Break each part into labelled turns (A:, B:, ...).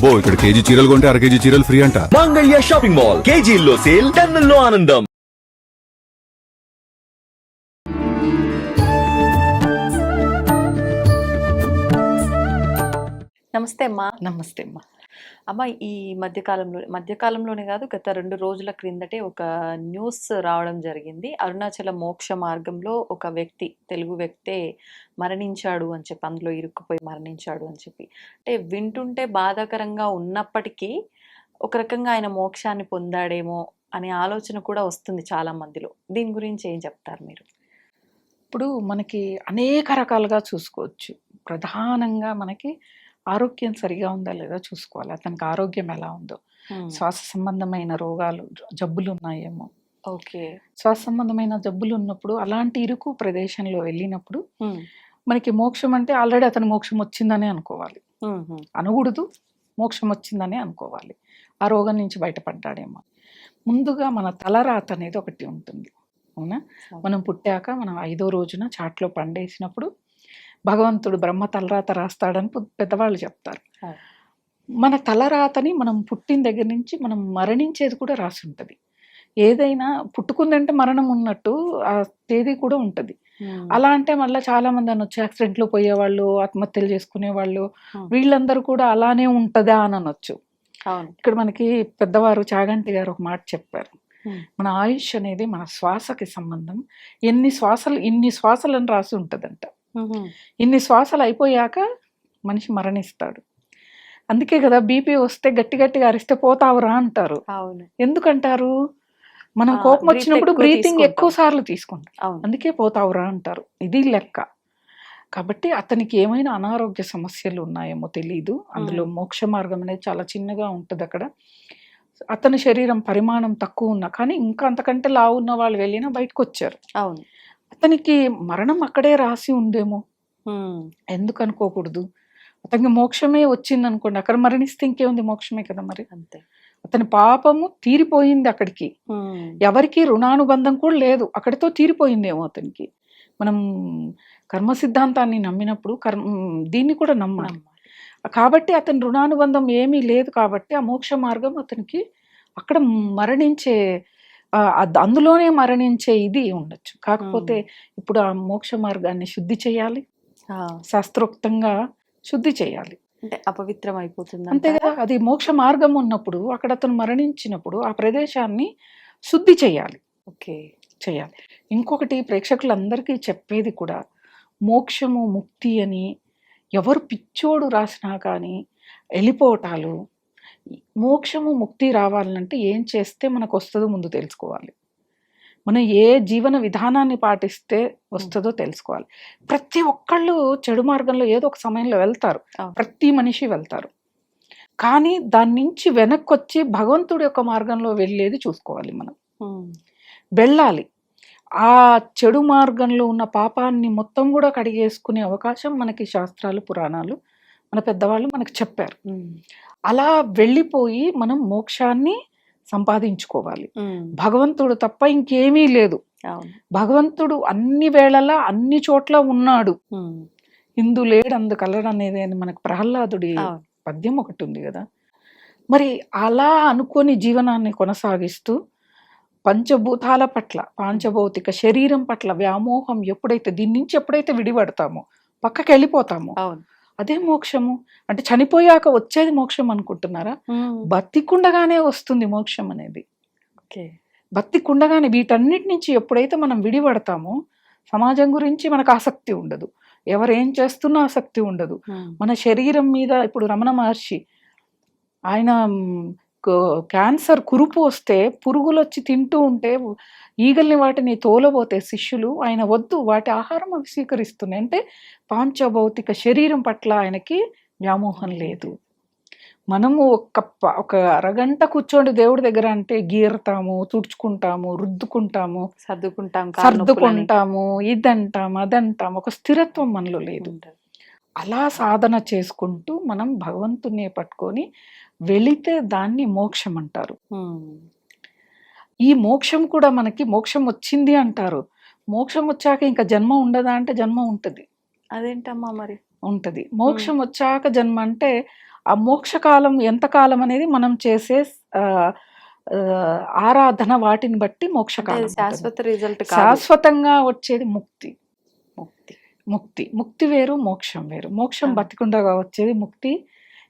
A: అబ్బో ఇక్కడ కేజీ చీరలు కొంటే అర కేజీ చీరలు ఫ్రీ అంట.
B: మాంగళ్య షాపింగ్ మాల్, కేజీల్లో సేల్, టన్నుల్లో ఆనందం.
C: నమస్తే అమ్మా.
D: నమస్తే అమ్మా.
C: అమ్మ, ఈ మధ్యకాలంలోనే కాదు, గత 2 రోజుల క్రిందటే ఒక న్యూస్ రావడం జరిగింది. అరుణాచల మోక్ష మార్గంలో ఒక వ్యక్తి, తెలుగు వ్యక్తే మరణించాడు అని చెప్పి, అందులో ఇరుక్కుపోయి మరణించాడు అని చెప్పి. అంటే వింటుంటే బాధాకరంగా ఉన్నప్పటికీ ఒక రకంగా ఆయన మోక్షాన్ని పొందాడేమో అనే ఆలోచన కూడా వస్తుంది చాలా మందిలో. దీని గురించి ఏం చెప్తారు మీరు?
D: ఇప్పుడు మనకి అనేక రకాలుగా చూసుకోవచ్చు. ప్రధానంగా మనకి ఆరోగ్యం సరిగా ఉందా లేదా చూసుకోవాలి. అతనికి ఆరోగ్యం ఎలా ఉందో, శ్వాస సంబంధమైన రోగాలు, జబ్బులు ఉన్నాయేమో.
C: ఓకే.
D: శ్వాస సంబంధమైన జబ్బులు ఉన్నప్పుడు, అలాంటి ఇరుకు ప్రదేశంలో వెళ్ళినప్పుడు మనకి మోక్షం అంటే ఆల్రెడీ అతని మోక్షం వచ్చిందనే అనుకోవాలి. అనకూడదు, మోక్షం వచ్చిందనే అనుకోవాలి. ఆ రోగం నుంచి బయటపడ్డాడేమో. ముందుగా మన తలరాత అనేది ఒకటి ఉంటుంది, అవునా? మనం పుట్టాక మనం 5వ రోజున చాట్లో పండేసినప్పుడు భగవంతుడు బ్రహ్మ తలరాత రాస్తాడని పెద్దవాళ్ళు చెప్తారు. మన తలరాతని మనం పుట్టిన దగ్గర నుంచి మనం మరణించేది కూడా రాసి ఉంటుంది. ఏదైనా పుట్టుకుందంటే మరణం ఉన్నట్టు ఆ తేదీ కూడా ఉంటుంది. అలా అంటే మళ్ళీ చాలా మంది అనొచ్చు, యాక్సిడెంట్లో పోయేవాళ్ళు, ఆత్మహత్యలు చేసుకునేవాళ్ళు, వీళ్ళందరూ కూడా అలానే ఉంటుందా అని అనొచ్చు. ఇక్కడ మనకి పెద్దవారు చాగంటి గారు ఒక మాట చెప్పారు, మన ఆయుష్ అనేది మన శ్వాసకి సంబంధం. ఇన్ని శ్వాసలను రాసి ఉంటుందంట. ఇన్ని శ్వాసలు అయిపోయాక మనిషి మరణిస్తాడు. అందుకే కదా బీపీ వస్తే గట్టి గట్టిగా అరిస్తే పోతావురా అంటారు. ఎందుకంటారు? మనం కోపం వచ్చినప్పుడు బ్రీతింగ్ ఎక్కువ సార్లు తీసుకుంటాం, అందుకే పోతావురా అంటారు. ఇది లెక్క. కాబట్టి అతనికి ఏమైనా అనారోగ్య సమస్యలు ఉన్నాయేమో తెలియదు. అందులో మోక్ష మార్గం అనేది చాలా చిన్నగా ఉంటుంది. అక్కడ అతని శరీరం పరిమాణం తక్కువ ఉన్నా కానీ ఇంకా అంతకంటే లావు ఉన్న వాళ్ళు వెళ్ళినా బయటకు వచ్చారు.
C: అవును.
D: అతనికి మరణం అక్కడే రాసి ఉందేమో. ఎందుకు అనుకోకూడదు? అతనికి మోక్షమే వచ్చింది అనుకోండి, అక్కడ మరణిస్తే ఇంకేముంది, మోక్షమే కదా మరి.
C: అంతే.
D: అతని పాపము తీరిపోయింది అక్కడికి. ఎవరికి రుణానుబంధం కూడా లేదు, అక్కడితో తీరిపోయిందేమో అతనికి. మనం కర్మ సిద్ధాంతాన్ని నమ్మినప్పుడు దీన్ని కూడా నమ్మాలి. కాబట్టి అతని రుణానుబంధం ఏమీ లేదు కాబట్టి ఆ మోక్ష మార్గం అతనికి అక్కడ మరణించే, అందులోనే మరణించే ఇది ఉండొచ్చు. కాకపోతే ఇప్పుడు ఆ మోక్ష మార్గాన్ని శుద్ధి చేయాలి, శాస్త్రోక్తంగా శుద్ధి చేయాలి.
C: అంటే అపవిత్రం అయిపోతుంది
D: అంతే కదా. అది మోక్ష మార్గం ఉన్నప్పుడు అక్కడ అతను మరణించినప్పుడు ఆ ప్రదేశాన్ని శుద్ధి చేయాలి.
C: ఓకే,
D: చేయాలి. ఇంకొకటి ప్రేక్షకులందరికీ చెప్పేది కూడా, మోక్షము ముక్తి అని ఎవరు పిచ్చోడు రాసినా కానీ వెళ్ళిపోవటాలు. మోక్షము ముక్తి రావాలంటే ఏం చేస్తే మనకు వస్తుందో ముందు తెలుసుకోవాలి. మనం ఏ జీవన విధానాన్ని పాటిస్తే వస్తుందో తెలుసుకోవాలి. ప్రతి ఒక్కళ్ళు చెడు మార్గంలో ఏదో ఒక సమయంలో వెళ్తారు, ప్రతి మనిషి వెళ్తారు. కానీ దాని నుంచి వెనక్కి వచ్చి భగవంతుడి యొక్క మార్గంలో వెళ్ళేది చూసుకోవాలి. మనం వెళ్ళాలి. ఆ చెడు మార్గంలో ఉన్న పాపాన్ని మొత్తం కూడా కడిగేసుకునే అవకాశం మనకి శాస్త్రాలు, పురాణాలు, మన పెద్దవాళ్ళు మనకు చెప్పారు. అలా వెళ్ళిపోయి మనం మోక్షాన్ని సంపాదించుకోవాలి. భగవంతుడు తప్ప ఇంకేమీ లేదు. భగవంతుడు అన్ని వేళలా అన్ని చోట్ల ఉన్నాడు. ఇందు లేడు అందు కలడు అనేది మనకు ప్రహ్లాదుడి పద్యం ఒకటి ఉంది కదా. మరి అలా అనుకొని జీవనాన్ని కొనసాగిస్తూ పంచభూతాల పట్ల, పాంచభౌతిక శరీరం పట్ల వ్యామోహం ఎప్పుడైతే, దీని నుంచి ఎప్పుడైతే విడిపడతామో, పక్కకి వెళ్ళిపోతామో, అదే మోక్షము. అంటే చనిపోయాక వచ్చేది మోక్షం అనుకుంటున్నారా? బతికుండగానే వస్తుంది మోక్షం అనేది. బతికుండగానే వీటన్నిటి నుంచి ఎప్పుడైతే మనం విడిపడతామో సమాజం గురించి మనకు ఆసక్తి ఉండదు, ఎవరేం చేస్తున్నా ఆసక్తి ఉండదు. మన శరీరం మీద, ఇప్పుడు రమణ మహర్షి, ఆయన క్యాన్సర్ కురుపు వస్తే పురుగులు వచ్చి తింటూ ఉంటే ఈగల్ని వాటిని తోలబోతే శిష్యులు, ఆయన వద్దు, వాటి ఆహారం అవి స్వీకరిస్తున్నాయి. అంటే పాంచభౌతిక శరీరం పట్ల ఆయనకి వ్యామోహం లేదు. మనము ఒక అరగంట కూర్చోండి దేవుడి దగ్గర అంటే గీరతాము, తుడుచుకుంటాము, రుద్దుకుంటాము, సర్దుకుంటాము, ఇదంటాము అదంటాము. ఒక స్థిరత్వం మనలో లేదు. అలా సాధన చేసుకుంటూ మనం భగవంతుని పట్టుకొని వెళితే దాన్ని మోక్షం అంటారు. ఈ మోక్షం కూడా మనకి మోక్షం వచ్చింది అంటారు. మోక్షం వచ్చాక ఇంకా జన్మ ఉండదా అంటే జన్మ ఉంటది.
C: అదేంటమ్మా మరి?
D: ఉంటది. మోక్షం వచ్చాక జన్మ అంటే ఆ మోక్షకాలం ఎంతకాలం అనేది మనం చేసే ఆ, ఆ, ఆరాధన వాటిని బట్టి
C: అంటే
D: మోక్షకాలం
C: అది
D: ఉంటుంది.
C: శాశ్వత రిజల్ట్ కాదు.
D: శాశ్వతంగా వచ్చేది ముక్తి.
C: ముక్తి.
D: ముక్తి వేరు, మోక్షం వేరు. మోక్షం
C: ఆ.
D: బతికుండగా వచ్చేది ముక్తి.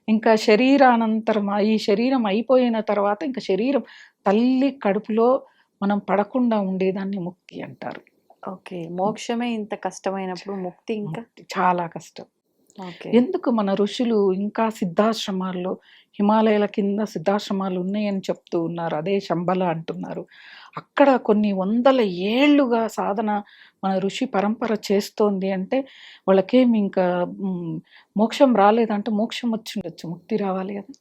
D: ఇంకా శరీరానంతరం ఈ శరీరం అయిపోయిన తర్వాత ఇంకా శరీరం తల్లి కడుపులో మనం పడకుండా ఉండేదాన్ని ముక్తి అంటారు.
C: ఓకే. మోక్షమే ఇంత కష్టమైనప్పుడు ముక్తి ఇంకా
D: ముక్తి చాలా కష్టం.
C: ఓకే.
D: ఎందుకు మన ఋషులు ఇంకా సిద్ధాశ్రమాల్లో, హిమాలయాల కింద సిద్ధాశ్రమాలు ఉన్నాయని చెప్తూ ఉన్నారు. అదే శంబల అంటున్నారు. అక్కడ కొన్ని వందల ఏళ్లుగా సాధన మన ఋషి పరంపర చేస్తోంది అంటే వాళ్ళకేమి ఇంకా మోక్షం రాలేదంటే మోక్షం వచ్చిండొచ్చు, ముక్తి రావాలి కదా.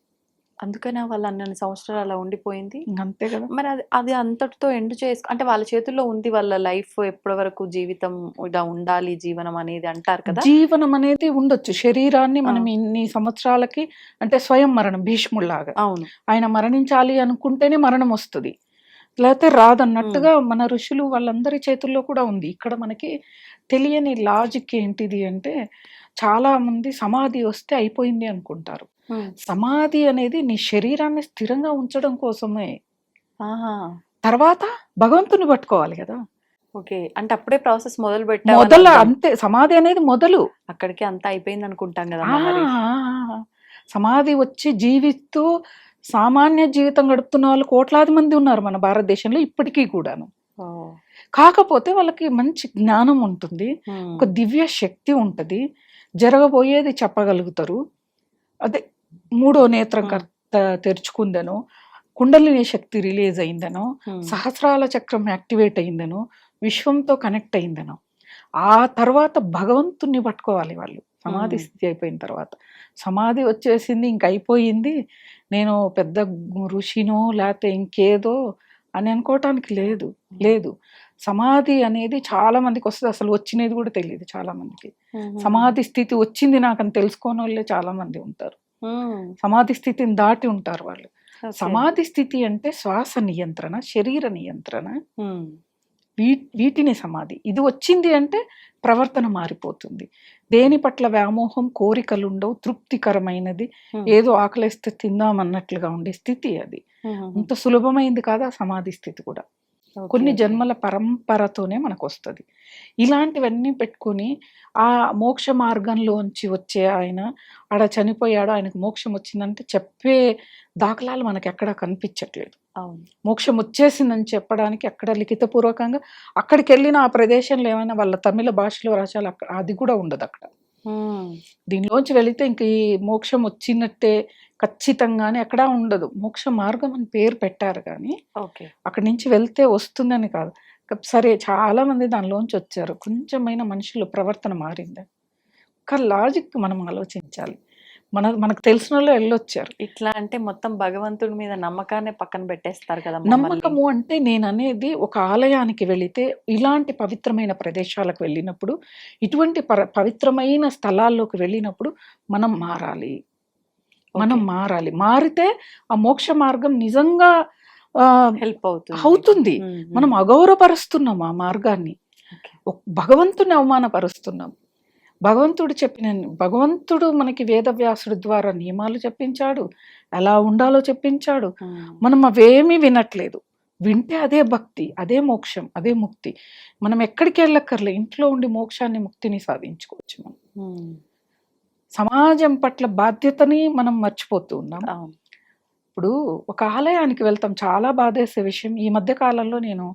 C: అందుకనే వాళ్ళు అన్ని సంవత్సరాలు అలా ఉండిపోయింది.
D: అంతే కదా.
C: మరి అది అది అంతటితో ఎండ్ అంటే వాళ్ళ చేతుల్లో ఉంది వాళ్ళ లైఫ్ ఎప్పటి వరకు జీవితం ఇలా ఉండాలి జీవనం అనేది అంటారు కదా.
D: జీవనం అనేది ఉండొచ్చు. శరీరాన్ని
C: ఆ.
D: మనం ఇన్ని సంవత్సరాలకి అంటే స్వయం మరణం భీష్ముడిలాగా
C: అవును.
D: ఆయన మరణించాలి అనుకుంటేనే మరణం వస్తుంది, లేకపోతే రాదన్నట్టుగా మన ఋషులు వాళ్ళందరి చేతుల్లో కూడా ఉంది. ఇక్కడ మనకి తెలియని లాజిక్ ఏంటిది అంటే చాలా మంది సమాధి వస్తే అయిపోయింది అనుకుంటారు. సమాధి అనేది నీ శరీరాన్ని స్థిరంగా ఉంచడం కోసమే.
C: ఆహా.
D: తర్వాత భగవంతుని పట్టుకోవాలి కదా.
C: ఓకే. అంటే అప్పుడే ప్రాసెస్ మొదలు
D: మొదలు అంతే. సమాధి అనేది మొదలు.
C: అక్కడికి అంతా అయిపోయింది అనుకుంటాం కదా.
D: సమాధి వచ్చి జీవిస్తూ సామాన్య జీవితం గడుపుతున్న వాళ్ళు కోట్లాది మంది ఉన్నారు మన భారతదేశంలో ఇప్పటికీ కూడాను. కాకపోతే వాళ్ళకి మంచి జ్ఞానం ఉంటుంది, ఒక దివ్య శక్తి ఉంటది, జరగబోయేది చెప్పగలుగుతారు. అదే మూడో నేత్రం తెరుచుకుందనో, కుండలిని శక్తి రిలీజ్ అయిందనో, సహస్రాల చక్రం యాక్టివేట్ అయిందనో, విశ్వంతో కనెక్ట్ అయిందనో, ఆ తర్వాత భగవంతుణ్ణి పట్టుకోవాలి వాళ్ళు. సమాధి స్థితి అయిపోయిన తర్వాత సమాధి వచ్చేసింది ఇంక అయిపోయింది, నేను పెద్ద ఋషినో లేకపోతే ఇంకేదో అని అనుకోవటానికి లేదు. లేదు, సమాధి అనేది చాలా మందికి వస్తుంది, అసలు వచ్చినది కూడా తెలియదు చాలా మందికి. సమాధి స్థితి వచ్చింది నాకని తెలుసుకోని వాళ్ళే చాలా మంది ఉంటారు. సమాధి స్థితిని దాటి ఉంటారు వాళ్ళు. సమాధి స్థితి అంటే శ్వాస నియంత్రణ, శరీర నియంత్రణ, వీటిని సమాధి. ఇది వచ్చింది అంటే ప్రవర్తన మారిపోతుంది. దేని పట్ల వ్యామోహం, కోరికలు ఉండవు, తృప్తికరమైనది, ఏదో ఆకలిస్తే తిందామన్నట్లుగా ఉండే స్థితి అది. అంత సులభమైంది కాదు ఆ సమాధి స్థితి కూడా. కొన్ని జన్మల పరంపరతోనే మనకు వస్తుంది. ఇలాంటివన్నీ పెట్టుకుని ఆ మోక్ష మార్గంలోంచి వచ్చే ఆయన ఆడ చనిపోయాడు, ఆయనకు మోక్షం వచ్చిందంటే చెప్పే దాఖలాలు మనకి ఎక్కడా కనిపించట్లేదు. మోక్షం వచ్చేసిందని చెప్పడానికి ఎక్కడ లిఖితపూర్వకంగా అక్కడికి వెళ్ళిన ఆ ప్రదేశంలో ఏమైనా వాళ్ళ తమిళ భాషలో రాశాలు అక్కడ అది కూడా ఉండదు అక్కడ. దీనిలోంచి వెళితే ఇంక ఈ మోక్షం వచ్చినట్టే ఖచ్చితంగానే ఎక్కడా ఉండదు. మోక్ష మార్గం అని పేరు పెట్టారు కానీ అక్కడి నుంచి వెళ్తే వస్తుందని కాదు. సరే చాలా మంది దానిలోంచి వచ్చారు, కొంచెమైనా మనుషులు ప్రవర్తన మారింది. ఒక లాజిక్ మనం ఆలోచించాలి. మనకు తెలిసిన వాళ్ళు వెళ్ళొచ్చారు.
C: ఇట్లా అంటే మొత్తం భగవంతుడి మీద నమ్మకాన్ని పక్కన పెట్టేస్తారు కదా.
D: నమ్మకము అంటే నేను అనేది ఒక ఆలయానికి వెళితే, ఇలాంటి పవిత్రమైన ప్రదేశాలకు వెళ్ళినప్పుడు, ఇటువంటి పవిత్రమైన స్థలాల్లోకి వెళ్ళినప్పుడు మనం మారాలి. మారితే ఆ మోక్ష మార్గం నిజంగా
C: హెల్ప్
D: అవుతుంది. మనం అగౌరవపరుస్తున్నాం ఆ మార్గాన్ని, భగవంతుని అవమానపరుస్తున్నాం. భగవంతుడు మనకి వేదవ్యాసుడి ద్వారా నియమాలు చెప్పించాడు, ఎలా ఉండాలో చెప్పించాడు. మనం అవేమీ వినట్లేదు. వింటే అదే భక్తి, అదే మోక్షం, అదే ముక్తి. మనం ఎక్కడికి వెళ్ళక్కర్లే, ఇంట్లో ఉండి మోక్షాన్ని, ముక్తిని సాధించుకోవచ్చు. మనం సమాజం పట్ల బాధ్యతని మనం మర్చిపోతూ ఉన్నాం. ఇప్పుడు ఒక ఆలయానికి వెళ్తాం, చాలా బాధేసే విషయం. ఈ మధ్య కాలంలో నేను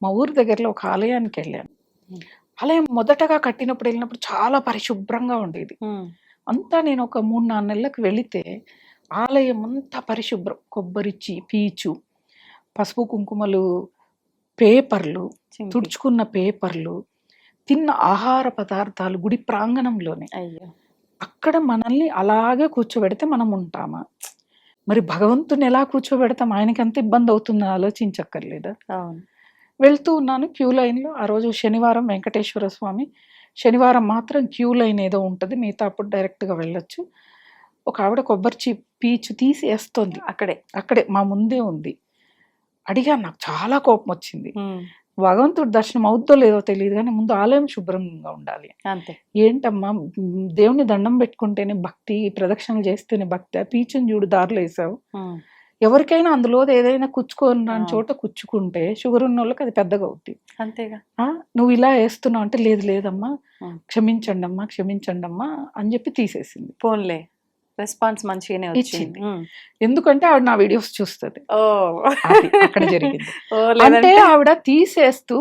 D: మా ఊరి దగ్గరలో ఒక ఆలయానికి వెళ్ళాను. ఆలయం మొదటగా కట్టినప్పుడు వెళ్ళినప్పుడు చాలా పరిశుభ్రంగా ఉండేది. అంతా నేను ఒక 3-4 నెలలకు వెళితే ఆలయం అంతా పరిశుభ్రం. కొబ్బరి పీచు, పసుపు కుంకుమలు, పేపర్లు, తుడుచుకున్న పేపర్లు, తిన్న ఆహార పదార్థాలు గుడి ప్రాంగణంలోనే. అక్కడ మనల్ని అలాగే కూర్చోబెడితే మనం ఉంటామా? మరి భగవంతుని ఎలా కూర్చోబెడతాం? ఆయనకి ఎంత ఇబ్బంది అవుతుందని ఆలోచించక్కర్లేదా? వెళ్తూ ఉన్నాను క్యూ లైన్లో. ఆ రోజు శనివారం, వెంకటేశ్వర స్వామి. శనివారం మాత్రం క్యూ లైన్ ఏదో ఉంటుంది, మిగతా అప్పుడు డైరెక్ట్గా వెళ్ళొచ్చు. ఒక ఆవిడ కొబ్బరి పీచు తీసి వేస్తుంది. అక్కడే మా ముందే ఉంది. అడిగా, నాకు చాలా కోపం వచ్చింది. భగవంతుడి దర్శనం అవుద్దో లేదో తెలియదు కానీ ముందు ఆలయం శుభ్రంగా ఉండాలి.
C: అంతే.
D: ఏంటమ్మా దేవుని దండం పెట్టుకుంటేనే భక్తి, ప్రదక్షిణలు చేస్తేనే భక్తి. పీచుని చూడు దారిలో వేసావు. ఎవరికైనా అందులో ఏదైనా కుచ్చుకోని చోట కుచ్చుకుంటే షుగర్ ఉన్న వాళ్ళకి అది పెద్దగా అవుద్ది.
C: అంతేగా.
D: నువ్వు ఇలా వేస్తున్నావు అంటే లేదు లేదమ్మా క్షమించండి అమ్మా అని చెప్పి తీసేసింది.
C: ఫోన్లే రెస్పాన్స్ మంచిగానే వచ్చింది.
D: ఎందుకంటే ఆవిడ నా వీడియోస్ చూస్తుంది. అక్కడ జరిగింది. అంటే
C: లేదంటే
D: ఆవిడ తీసేస్తూ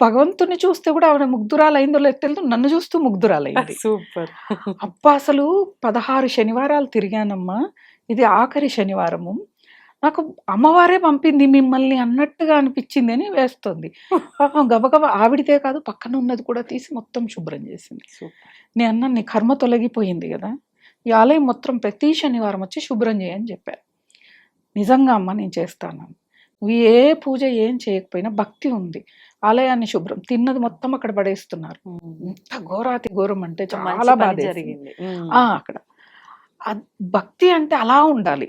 D: భగవంతుని చూస్తే కూడా ఆవిడ ముగ్ధురాలైందో లేదు తెలియదు, నన్ను చూస్తూ ముగ్ధురాలైంది.
C: సూపర్.
D: అబ్బా అసలు 16 శనివారాలు తిరిగానమ్మా, ఇది ఆఖరి శనివారము, నాకు అమ్మవారే పంపింది మిమ్మల్ని అన్నట్టుగా అనిపించింది అని వేస్తుంది. పాపం గబగబా ఆవిడితే కాదు పక్కన ఉన్నది కూడా తీసి మొత్తం శుభ్రం చేసింది. నేను అన్నా నీ కర్మ తొలగిపోయింది కదా, ఈ ఆలయం మొత్తం ప్రతి శనివారం వచ్చి శుభ్రం చేయని చెప్పారు. నిజంగా అమ్మ నేను చేస్తాను. నువ్వు ఏ పూజ ఏం చేయకపోయినా భక్తి ఉంది, ఆలయాన్ని శుభ్రం, తిన్నది మొత్తం అక్కడ పడేస్తున్నారు. ఎంత ఘోరాతి ఘోరం అంటే చాలా బాధ
C: జరిగింది
D: అక్కడ. భక్తి అంటే అలా ఉండాలి.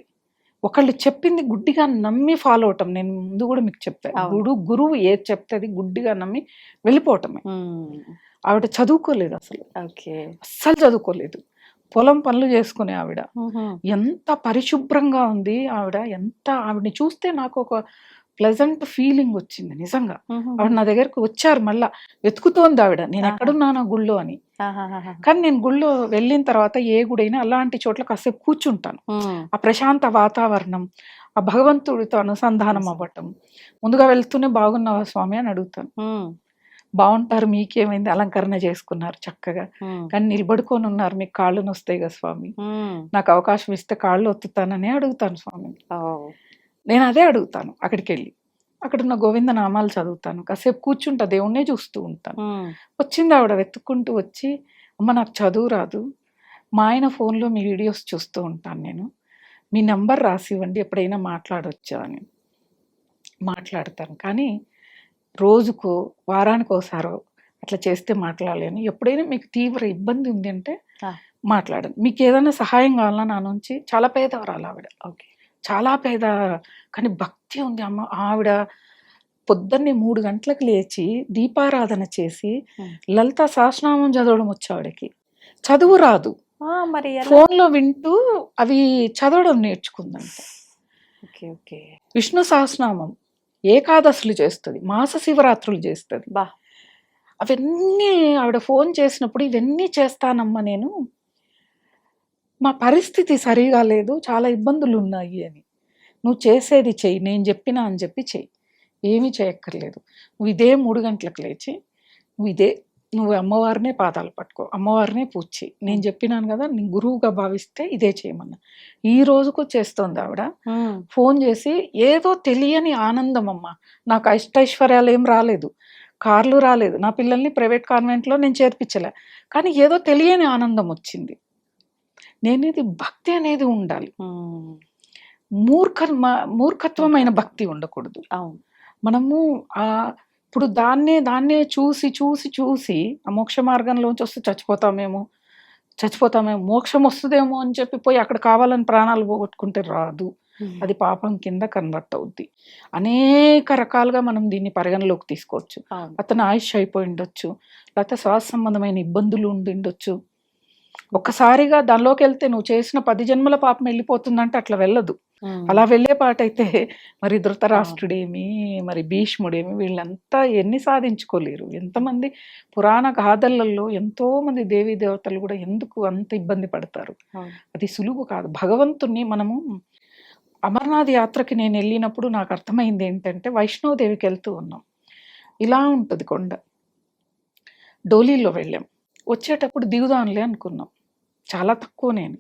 D: ఒకళ్ళు చెప్పింది గుడ్డిగా నమ్మి ఫాలో అవటం. నేను ముందు కూడా మీకు చెప్పాను, గురువు ఏది చెప్తే అది గుడ్డిగా నమ్మి వెళ్ళిపోవటమే. ఆవిడ చదువుకోలేదు అసలు, అస్సలు చదువుకోలేదు. పొలం పనులు చేసుకునే ఆవిడ ఎంత పరిశుభ్రంగా ఉంది ఆవిడ. ఆవిడని చూస్తే నాకు ఒక ప్లెజెంట్ ఫీలింగ్ వచ్చింది నిజంగా. ఆవిడ నా దగ్గరకు వచ్చారు, మళ్ళా వెతుకుతోంది ఆవిడ నేను ఎక్కడున్నాను గుళ్ళో అని. కానీ నేను గుళ్ళో వెళ్ళిన తర్వాత ఏ గుడైనా అలాంటి చోట్ల కాసేపు కూర్చుంటాను. ఆ ప్రశాంత వాతావరణం, ఆ భగవంతుడితో అనుసంధానం అవ్వటం. ముందుగా వెళ్తూనే బాగున్నావా స్వామి అని అడుగుతాను. బాగుంటారు, మీకేమైంది, అలంకరణ చేసుకున్నారు చక్కగా, కానీ నిలబడుకొని ఉన్నారు, మీకు కాళ్ళు నొస్తాయి కదా స్వామి, నాకు అవకాశం ఇస్తే కాళ్ళు ఒత్తుతానని అడుగుతాను స్వామి. నేను అదే అడుగుతాను. అక్కడికి వెళ్ళి అక్కడున్న గోవింద నామాలు చదువుతాను, కాసేపు కూర్చుంటా, దేవుణ్ణే చూస్తూ ఉంటాను. వచ్చింది ఆవిడ వెతుక్కుంటూ వచ్చి, అమ్మ నాకు చదువు రాదు, మా ఆయన ఫోన్లో మీ వీడియోస్ చూస్తూ ఉంటాను, నేను మీ నంబర్ రాసి ఇవ్వండి, ఎప్పుడైనా మాట్లాడొచ్చా అని. మాట్లాడతాను, కానీ రోజుకో వారానికి ఒకసారో అట్లా చేస్తే మాట్లాడలేను. ఎప్పుడైనా మీకు తీవ్ర ఇబ్బంది ఉంది అంటే మాట్లాడను. మీకు ఏదైనా సహాయం కావాలన్నా నా నుంచి. చాలా పేదవరాలు ఆవిడ, చాలా పేద, కానీ భక్తి ఉంది అమ్మ. ఆవిడ పొద్దున్నే 3 గంటలకు లేచి దీపారాధన చేసి లలిత సహస్రనామం చదవడం వచ్చి ఆవిడకి. చదువు రాదు,
C: మరి
D: ఫోన్లో వింటూ అవి చదవడం నేర్చుకుందంట. విష్ణు సహస్రనామం ఏకాదశులు చేస్తుంది, మాస శివరాత్రులు చేస్తుంది. అవన్నీ ఆవిడ ఫోన్ చేసినప్పుడు ఇవన్నీ చేస్తానమ్మా నేను, మా పరిస్థితి సరిగా లేదు, చాలా ఇబ్బందులు ఉన్నాయి అని. నువ్వు చేసేది చెయ్యి, నేను చెప్పినా అని చెప్పి చెయ్యి, ఏమీ చేయక్కర్లేదు. నువ్వు ఇదే 3 గంటలకు లేచి నువ్వు అమ్మవారినే పాదాలు పట్టుకో, అమ్మవారినే పూజ చేయి, నేను చెప్పినాను కదా, నీ గురువుగా భావిస్తే ఇదే చేయమన్నా. ఈ రోజుకు చేస్తోంది ఆవిడ. ఫోన్ చేసి ఏదో తెలియని ఆనందం అమ్మ, నాకు అష్టైశ్వర్యాలు ఏం రాలేదు, కార్లు రాలేదు, నా పిల్లల్ని ప్రైవేట్ కాన్వెంట్లో నేను చేర్పించలే, కానీ ఏదో తెలియని ఆనందం వచ్చింది. ఇది భక్తి అనేది ఉండాలి, మూర్ఖత్వమైన భక్తి ఉండకూడదు. మనము ఇప్పుడు దాన్నే చూసి ఆ మోక్ష మార్గంలోంచి వస్తే చచ్చిపోతామేమో, మోక్షం వస్తుందేమో అని చెప్పి పోయి అక్కడ కావాలని ప్రాణాలు పోగొట్టుకుంటే రాదు, అది పాపం కింద కన్వర్ట్ అవుద్ది. అనేక రకాలుగా మనం దీన్ని పరిగణలోకి తీసుకోవచ్చు. అతను ఆయుష్ అయిపోయి ఉండొచ్చు, లేకపోతే శ్వాస సంబంధమైన ఇబ్బందులు ఉండిండొచ్చు. ఒక్కసారిగా దానిలోకి వెళ్తే నువ్వు చేసిన 10 జన్మల పాపం వెళ్ళిపోతుందంటే అట్లా వెళ్ళదు. అలా వెళ్ళే పాటైతే మరి ధృతరాష్ట్రుడేమి, మరి భీష్ముడేమి, వీళ్ళంతా ఎన్ని సాధించుకోలేరు. ఎంతమంది పురాణ గాథలలో ఎంతో మంది దేవీ దేవతలు కూడా ఎందుకు అంత ఇబ్బంది పడతారు, అది సులువు కాదు. భగవంతుణ్ణి మనము అమర్నాథ్ యాత్రకి నేను వెళ్ళినప్పుడు నాకు అర్థమైంది ఏంటంటే, వైష్ణోదేవికి వెళ్తూ ఉన్నాం, ఇలా ఉంటుంది కొండ, డోలీలో వెళ్ళాం, వచ్చేటప్పుడు దిగుదాంలే అనుకున్నాం, చాలా తక్కువ. నేను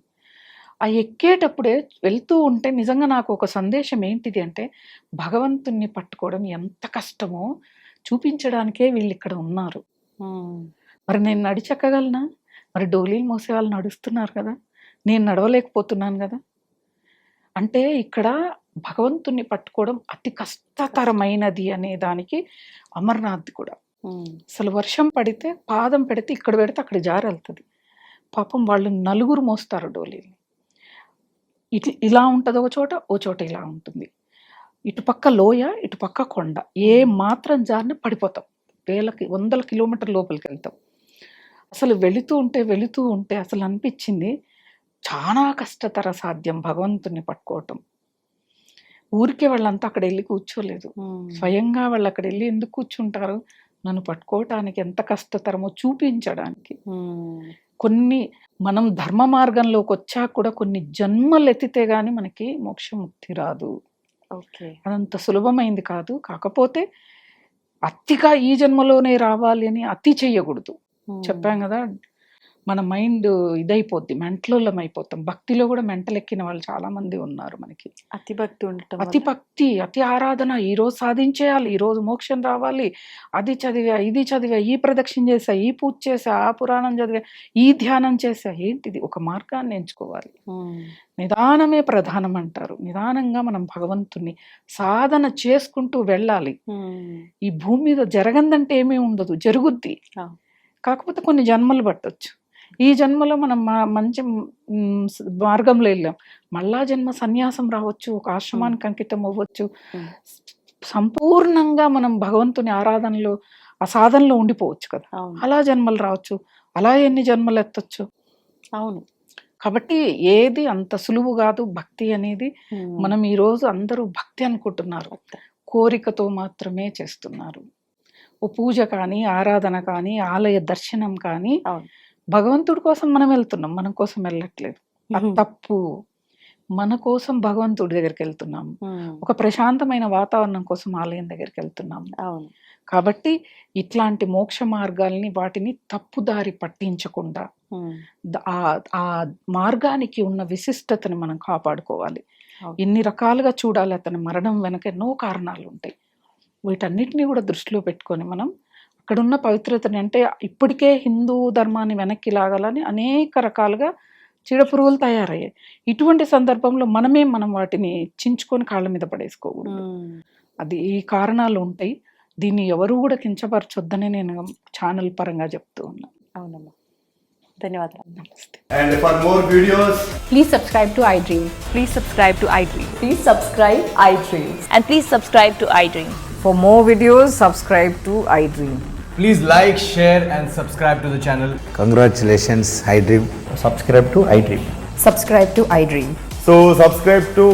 D: ఆ ఎక్కేటప్పుడే వెళ్తూ ఉంటే నిజంగా నాకు ఒక సందేశం ఏంటిది అంటే, భగవంతుణ్ణి పట్టుకోవడం ఎంత కష్టమో చూపించడానికే వీళ్ళు ఇక్కడ ఉన్నారు. మరి నేను నడిచెక్కగలనా? మరి డోలీలు మోసే వాళ్ళు నడుస్తున్నారు కదా, నేను నడవలేకపోతున్నాను కదా. అంటే ఇక్కడ భగవంతుణ్ణి పట్టుకోవడం అతి కష్టతరమైనది అనే దానికి అమర్నాథ్ కూడా. అసలు వర్షం పడితే పాదం పెడితే ఇక్కడ పెడితే అక్కడ జారెళ్తుంది. పాపం వాళ్ళు 4 మోస్తారు డోలీని. ఇలా ఉంటుంది, ఓ చోట ఇలా ఉంటుంది. ఇటుపక్క లోయ, ఇటుపక్క కొండ. ఏ మాత్రం జారిన పడిపోతాం. వందల కిలోమీటర్ లోపలికి వెళ్తాం. అసలు వెళుతూ ఉంటే అసలు అనిపించింది చాలా కష్టతర సాధ్యం భగవంతుని పట్టుకోవటం. ఊరికే వాళ్ళంతా అక్కడ వెళ్ళి కూర్చోలేదు. స్వయంగా వాళ్ళు అక్కడ వెళ్ళి ఎందుకు కూర్చుంటారు? నన్ను పట్టుకోవటానికి ఎంత కష్టతరమో చూపించడానికి. కొన్ని మనం ధర్మ మార్గంలోకి వచ్చాక కూడా కొన్ని జన్మలు ఎత్తితే గాని మనకి మోక్షముక్తి రాదు. అదంత సులభమైంది కాదు. కాకపోతే అతిగా ఈ జన్మలోనే రావాలి అని అతి చెయ్యకూడదు. చెప్పాం కదా, మన మైండ్ ఇదైపోద్ది, మెంటలోళ్ళం అయిపోతాం. భక్తిలో కూడా మెంటలెక్కిన వాళ్ళు చాలా మంది ఉన్నారు మనకి.
C: అతి భక్తి ఉండటం,
D: అతి భక్తి, అతి ఆరాధన. ఈరోజు సాధించేయాలి, ఈరోజు మోక్షం రావాలి, అది చదివా, ఇది చదివా, ఈ ప్రదక్షిణ చేసా, ఈ పూజ చేసా, ఆ పురాణం చదివా, ఈ ధ్యానం చేసా. ఏంటిది? ఒక మార్గాన్ని ఎంచుకోవాలి. నిదానమే ప్రధానం అంటారు. నిదానంగా మనం భగవంతుని సాధన చేసుకుంటూ వెళ్ళాలి. ఈ భూమి మీద జరగందంటే ఏమీ ఉండదు, జరుగుద్ది. కాకపోతే కొన్ని జన్మలు పట్టొచ్చు. ఈ జన్మలో మనం మంచి మార్గంలో వెళ్ళాం, మళ్ళా జన్మ సన్యాసం రావచ్చు, ఒక ఆశ్రమానికి అంకితం అవ్వచ్చు. సంపూర్ణంగా మనం భగవంతుని ఆరాధనలో, ఆ సాధనలో ఉండిపోవచ్చు కదా. అలా జన్మలు రావచ్చు, అలా ఎన్ని జన్మలు ఎత్తొచ్చు.
C: అవును.
D: కాబట్టి ఏది అంత సులువు కాదు భక్తి అనేది. మనం ఈరోజు అందరూ భక్తి అనుకుంటున్నారు, కోరికతో మాత్రమే చేస్తున్నారు. ఓ పూజ కానీ, ఆరాధన కానీ, ఆలయ దర్శనం కానీ భగవంతుడి కోసం మనం వెళ్తున్నాం, మన కోసం వెళ్ళట్లేదు. అది తప్పు. మన కోసం భగవంతుడి దగ్గరికి వెళ్తున్నాము, ఒక ప్రశాంతమైన వాతావరణం కోసం ఆలయం దగ్గరికి వెళ్తున్నాము. కాబట్టి ఇట్లాంటి మోక్ష మార్గాల్ని, వాటిని తప్పుదారి పట్టించకుండా ఆ మార్గానికి ఉన్న విశిష్టతని మనం కాపాడుకోవాలి. ఎన్ని రకాలుగా చూడాలి, అతని మరణం వెనక ఎన్నో కారణాలు ఉంటాయి. వీటన్నిటిని కూడా దృష్టిలో పెట్టుకొని మనం అక్కడున్న పవిత్రతని, అంటే ఇప్పటికే హిందూ ధర్మాన్ని వెనక్కి లాగాలని అనేక రకాలుగా చీడపురుగులు తయారయ్యాయి. ఇటువంటి సందర్భంలో మనం వాటిని చించుకొని కాళ్ళ మీద పడేసుకోకూడదు. అది ఈ కారణాలు ఉంటాయి. దీన్ని ఎవరు కూడా కించపరచొద్దని నేను ఛానల్ పరంగా చెప్తూ ఉన్నాను.
C: అవునమ్మా, ధన్యవాదాలు.
D: నమస్తే.
E: And for more videos,
F: Please subscribe to iDream.
C: Please subscribe to iDream.
F: Please subscribe iDream.
C: And please subscribe to iDream.
F: For more videos, subscribe to iDream.
E: please like, share and subscribe to the channel.
G: Congratulations, iDream.
H: Subscribe to iDream.
F: Subscribe to iDream.
E: So subscribe to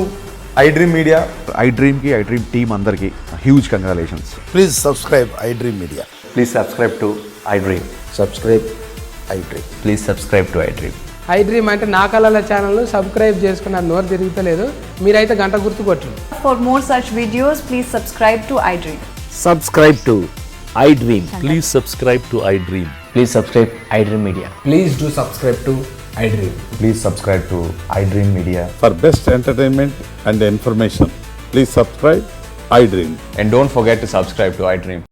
E: iDream Media.
A: IDream team అందరికి huge congratulations.
G: Please subscribe iDream Media.
H: Please subscribe to iDream.
G: Subscribe iDream.
H: Please subscribe to iDream.
I: iDream అంటే నా కళల ఛానల్ను subscribe చేసుకున్నారు, నోరు తిరుగుతలేదు. మీరైతే గంట గుర్తు కొట్టండి.
F: For more such videos, please subscribe to iDream.
H: Subscribe to iDream. Please subscribe to iDream. Please subscribe iDream Media.
E: Please do subscribe to iDream.
H: Please subscribe to iDream Media.
J: For best entertainment and information, please subscribe iDream.
H: And don't forget to subscribe to iDream.